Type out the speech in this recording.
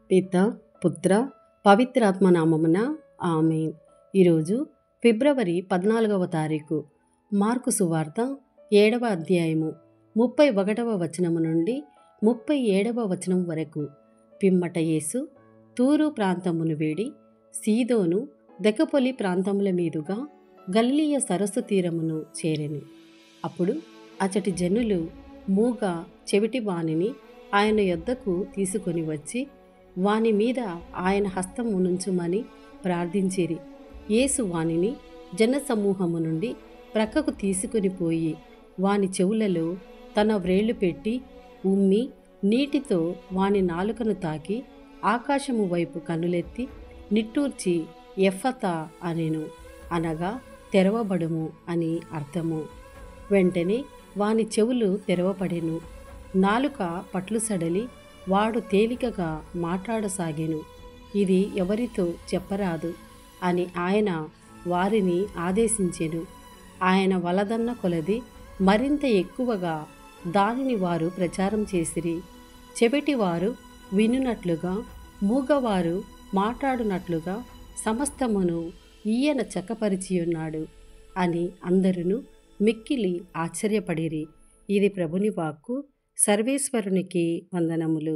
పిత పుత్ర పవిత్రాత్మ నామమున ఆమేన్. ఈరోజు ఫిబ్రవరి 14వ తారీఖు. మార్కు సువార్త 7వ అధ్యాయము 31వ వచనము నుండి 37వ వచనం వరకు. పిమ్మట యేసు తూరు ప్రాంతమును వీడి సీదోను దెకపొలి ప్రాంతముల మీదుగా గలిలయ సరస్సు తీరమును చేరెను. అప్పుడు అచటి జనులు మూగ చెవిటి వానిని ఆయన యొద్దకు తీసుకొని వచ్చి వాని మీద ఆయన హస్తము నుంచుమని ప్రార్థించిరి. యేసు వానిని జనసమూహము నుండి ప్రక్కకు తీసుకొని పోయి వాని చెవులలో తన వ్రేళ్లు పెట్టి ఉమ్మి నీటితో వాని నాలుకను తాకి ఆకాశము వైపు కన్నులెత్తి నిట్టూర్చి ఎఫ్ఫతా అనెను, అనగా తెరవబడుము అని అర్థము. వెంటనే వాని చెవులు తెరవబడెను, నాలుక పట్లు సడలి వాడు తేలికగా మాట్లాడసాగెను. ఇది ఎవరితో చెప్పరాదు అని ఆయన వారిని ఆదేశించెను. ఆయన వలదన్న కొలది మరింత ఎక్కువగా దానిని వారు ప్రచారం చేసిరి. చెవిటివారు వినునట్లుగా, మూగవారు మాట్లాడునట్లుగా సమస్తమును ఈయన చక్కపరిచియున్నాడు అని అందరును మిక్కిలి ఆశ్చర్యపడిరి. ఇది ప్రభుని వాక్కు. సర్వేశ్వరునికి వందనములు.